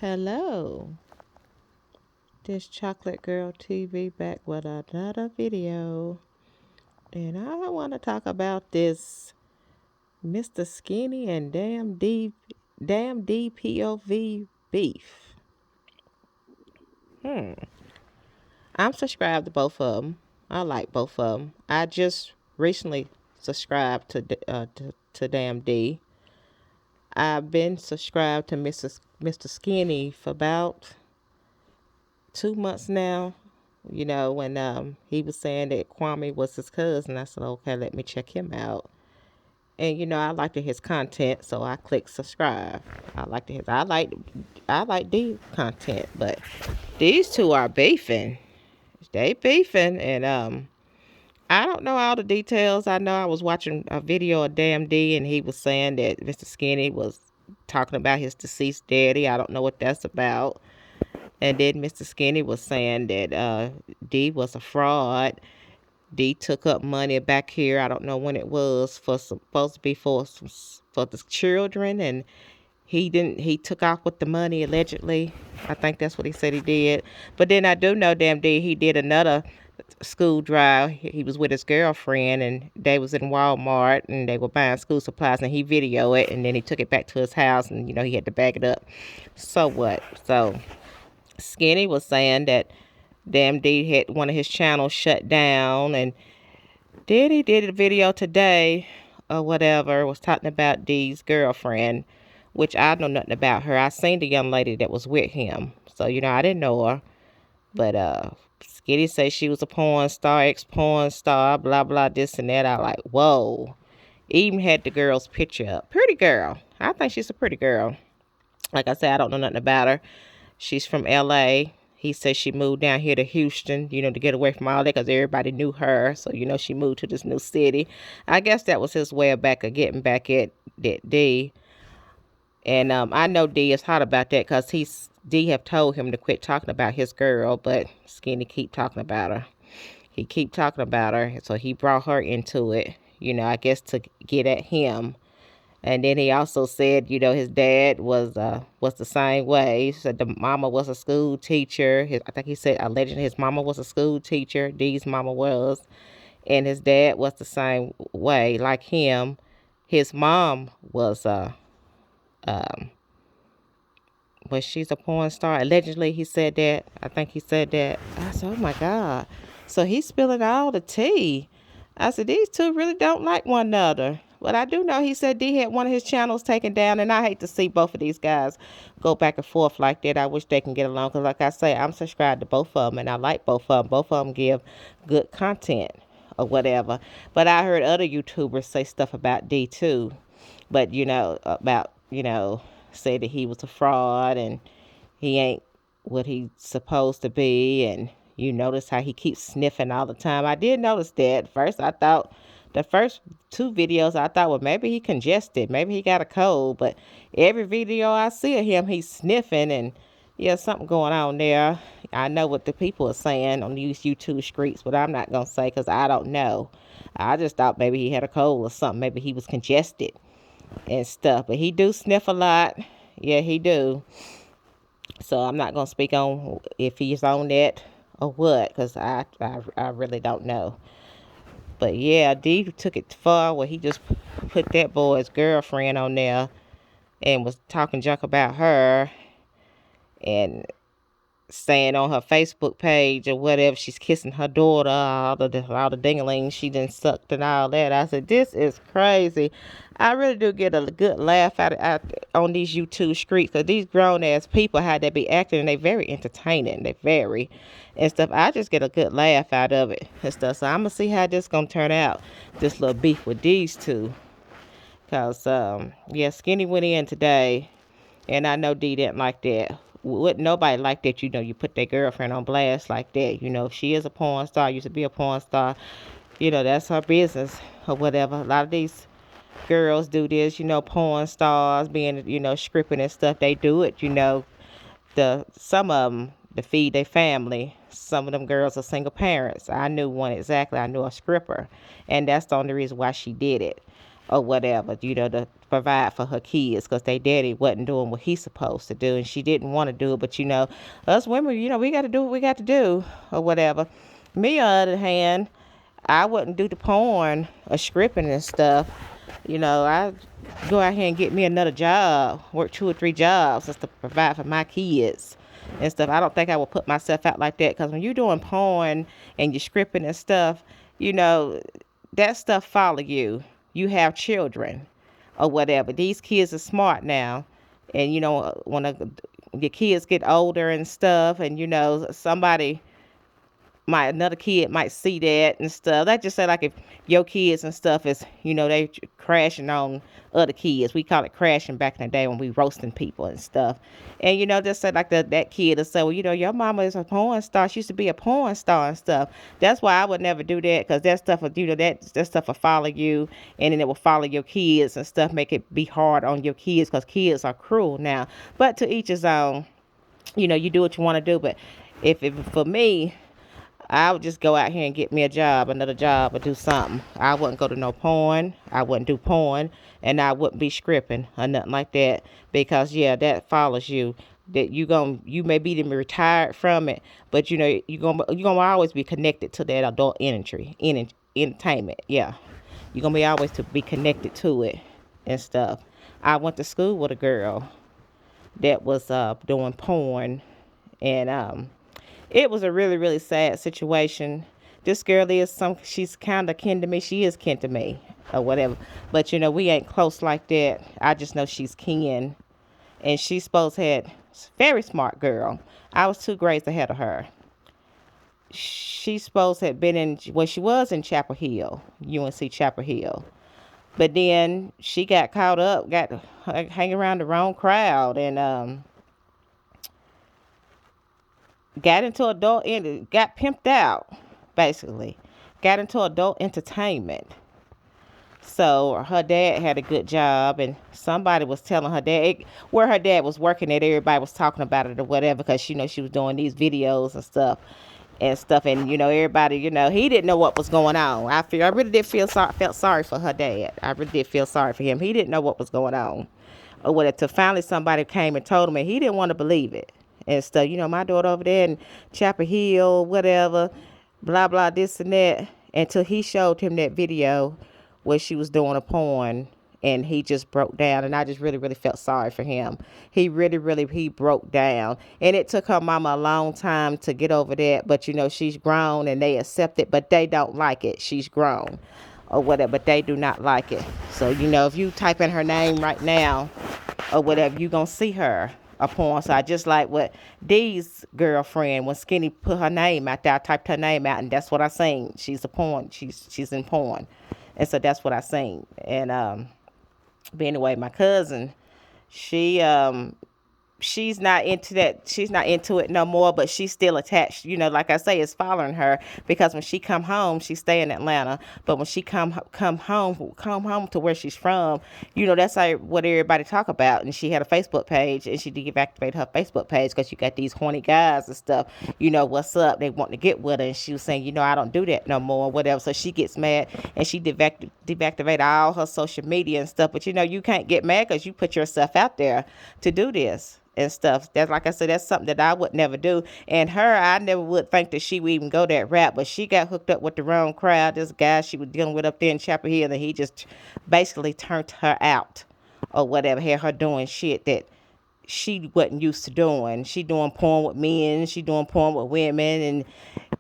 Hello, this Chocolate Girl TV back with another video. And I want to talk about this Mr. Skinny and Damn DPOV beef. Hmm. I'm subscribed to both of them. I like both of them. I just recently subscribed to Damn D. I've been subscribed to Mr. Skinny for about 2 months now. When he was saying that Kwame was his cousin, I said, okay, let me check him out. And I liked his content, so I clicked subscribe. I like D content, but these two are beefing. They beefing, and I don't know all the details. I know I was watching a video of Damn D, and he was saying that Mr. Skinny was talking about his deceased daddy. I don't know what that's about. And then Mr. Skinny was saying that D was a fraud. D took up money back here. I don't know when it was for supposed to be for the children, and he didn't. He took off with the money allegedly. I think that's what he said he did. But then I do know, damn D, he did another school drive. He was with his girlfriend, and they was in Walmart, and they were buying school supplies, and he videoed it, and then he took it back to his house, and he had to back it up. So what? So Skinny was saying that Damn D had one of his channels shut down, and then he did a video today or whatever, was talking about D's girlfriend, which I know nothing about her. I seen the young lady that was with him, so I didn't know her. But Skinny say she was a porn star, ex-porn star, blah blah, this and that. I like, whoa. Even had the girl's picture up. Pretty girl. I think she's a pretty girl. Like I said, I don't know nothing about her. She's from LA. He said she moved down here to Houston, to get away from all that because everybody knew her. So, she moved to this new city. I guess that was his way of getting back at that D. And I know D is hot about that because D have told him to quit talking about his girl, but Skinny keep talking about her. He keep talking about her, so he brought her into it, I guess to get at him. And then he also said, his dad was the same way. He said the mama was a school teacher. I think he said allegedly his mama was a school teacher. Dee's mama was, and his dad was the same way, like him. His mom um, she's a porn star. Allegedly, he said that. I think he said that. I said, oh my God. So he's spilling all the tea. I said, these two really don't like one another. But I do know he said D had one of his channels taken down, and I hate to see both of these guys go back and forth like that. I wish they can get along because, like I say, I'm subscribed to both of them, and I like both of them. Both of them give good content or whatever. But I heard other YouTubers say stuff about D too. But, say that he was a fraud and he ain't what he's supposed to be. And you notice how he keeps sniffing all the time. I did notice that. First, I thought the first two videos, I thought, well, maybe he congested. Maybe he got a cold. But every video I see of him, he's sniffing. And yeah, something going on there. I know what the people are saying on these YouTube streets, but I'm not going to say because I don't know. I just thought maybe he had a cold or something. Maybe he was congested and stuff. But he do sniff a lot. Yeah, he do. So I'm not going to speak on if he's on that or what because I really don't know. But yeah, D took it far where he just put that boy's girlfriend on there and was talking junk about her and saying on her Facebook page or whatever she's kissing her daughter, all the dinglings she done sucked and all that. I said, this is crazy. I really do get a good laugh out on these YouTube streets because these grown ass people, how they be acting, and they very entertaining. They very and stuff. I just get a good laugh out of it and stuff. So I'm gonna see how this gonna turn out. This little beef with these two. Cause yeah, Skinny went in today, and I know D didn't like that. Wouldn't nobody like that, you put their girlfriend on blast like that. If she is a porn star, used to be a porn star, that's her business or whatever. A lot of these girls do this, porn stars being, scripting and stuff. They do it, some of them to feed their family. Some of them girls are single parents. I knew one exactly. I knew a stripper, and that's the only reason why she did it. or whatever, to provide for her kids because their daddy wasn't doing what he's supposed to do, and she didn't want to do it. But us women, we got to do what we got to do, or whatever. Me, on the other hand, I wouldn't do the porn or scripting and stuff. I go out here and get me another job, work 2 or 3 jobs just to provide for my kids and stuff. I don't think I would put myself out like that because when you're doing porn and you're scripting and stuff, you know, that stuff follow you. You have children or whatever. These kids are smart now. And, when your kids get older and stuff and, somebody another kid might see that and stuff. That just say like if your kids and stuff is, they crashing on other kids. We call it crashing back in the day when we roasting people and stuff. And just say like that kid will say, well, your mama is a porn star. She used to be a porn star and stuff. That's why I would never do that because that stuff will, that stuff will follow you, and then it will follow your kids and stuff. Make it be hard on your kids because kids are cruel now. But to each his own. You do what you want to do. But if for me, I would just go out here and get me another job, or do something. I wouldn't go to no porn. I wouldn't do porn, and I wouldn't be scripting or nothing like that because that follows you. That you may be retired from it, but you're gonna always be connected to that adult entertainment. Yeah, you're gonna be always to be connected to it and stuff. I went to school with a girl that was doing porn, and it was a really, really sad situation. This girl she's kind of kin to me. She is kin to me or whatever. But, we ain't close like that. I just know she's kin. And she's supposed to have very smart girl. I was 2 grades ahead of her. She's supposed to have been she was in Chapel Hill, UNC Chapel Hill. But then she got caught up, got hanging around the wrong crowd, and got pimped out, basically. Got into adult entertainment. So her dad had a good job, and somebody was telling her dad where her dad was working at. Everybody was talking about it or whatever because she was doing these videos and stuff. And everybody, he didn't know what was going on. I really did felt sorry for her dad. I really did feel sorry for him. He didn't know what was going on, or whatever. Till finally somebody came and told him, and he didn't want to believe it and stuff. My daughter over there in Chapel Hill, whatever, blah blah, this and that. Until he showed him that video where she was doing a porn. And he just broke down, and I just really, really felt sorry for him. He broke down. And it took her mama a long time to get over that. But, she's grown, and they accept it, but they don't like it. She's grown or whatever, but they do not like it. So, if you type in her name right now or whatever, you're going to see her a porn star. Just like what Dee's girlfriend, when Skinny put her name out there, I typed her name out, and that's what I seen. She's a porn. She's in porn. And so that's what I seen. And, but anyway, my cousin, she's not into that. She's not into it no more, but she's still attached. Like I say, it's following her because when she come home, she stay in Atlanta. But when she come home to where she's from, that's what everybody talk about. And she had a Facebook page, and she deactivated her Facebook page because you got these horny guys and stuff. What's up? They want to get with her, and she was saying, I don't do that no more, or whatever. So she gets mad, and she deactivated all her social media and stuff. But you can't get mad because you put yourself out there to do this and stuff. That's, like I said, that's something that I would never do. And her, I never would think that she would even go that route, but she got hooked up with the wrong crowd. This guy she was dealing with up there in Chapel Hill, and he just basically turned her out or whatever, had her doing shit that she wasn't used to doing. She doing porn with men, she doing porn with women, and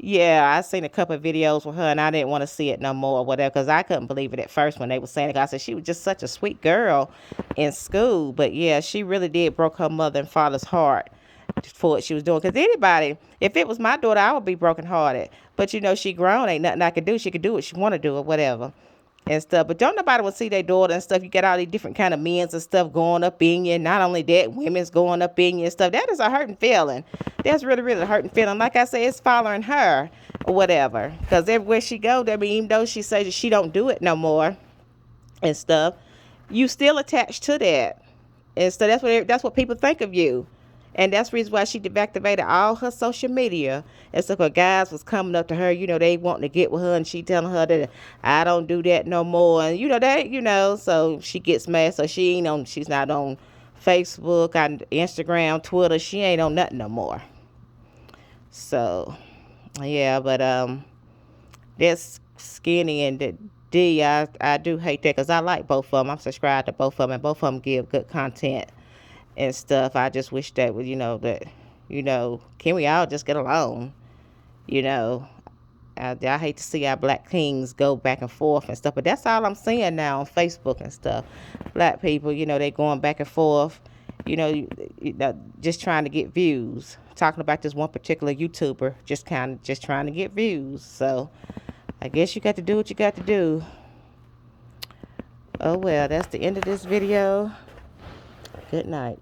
yeah, I seen a couple of videos with her, and I didn't want to see it no more or whatever, because I couldn't believe it at first when they were saying it. I said she was just such a sweet girl in school, but yeah, she really did broke her mother and father's heart for what she was doing. Because anybody, if it was my daughter, I would be brokenhearted. But she grown, ain't nothing I could do. She could do what she want to do or whatever and stuff. But don't nobody will see their daughter and stuff. You got all these different kind of men's and stuff going up in you. Not only that, women's going up in you and stuff. That is a hurting feeling. That's really, really a hurting feeling. Like I say, it's following her or whatever. Because everywhere she go, even though she says that she don't do it no more and stuff, you still attached to that. And so that's what people think of you. And that's the reason why she deactivated all her social media. And so her guys was coming up to her, they wanting to get with her, and she telling her that I don't do that no more. And so she gets mad. So she's not on Facebook, on Instagram, Twitter. She ain't on nothing no more. So yeah, but that's Skinny and the D. I do hate that because I like both of them. I'm subscribed to both of them, and both of them give good content and stuff. I just wish that can we all just get along? You know, I hate to see our black kings go back and forth and stuff, but that's all I'm seeing now on Facebook and stuff. Black people, they going back and forth, just trying to get views. Talking about this one particular YouTuber, just trying to get views. So I guess you got to do what you got to do. Oh well, that's the end of this video. Good night.